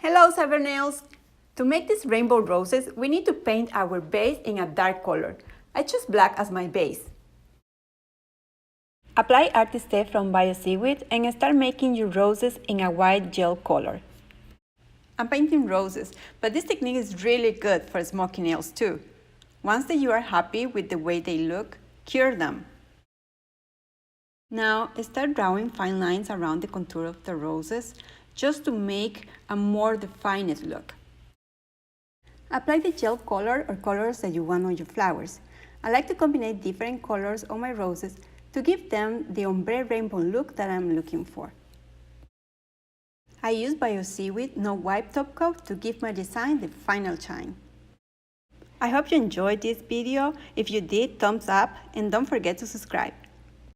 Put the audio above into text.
Hello Cybernails! To make these rainbow roses, we need to paint our base in a dark color. I choose black as my base. Apply Artiste from Bioseaweed and start making your roses in a white gel color. I'm painting roses, but this technique is really good for smoky nails too. Once that you are happy with the way they look, cure them. Now start drawing fine lines around the contour of the roses just to make a more defined look. Apply the gel color or colors that you want on your flowers. I like to combine different colors on my roses to give them the ombre rainbow look that I'm looking for. I use Bioseaweed no wipe top coat to give my design the final shine. I hope you enjoyed this video. If you did, thumbs up and don't forget to subscribe.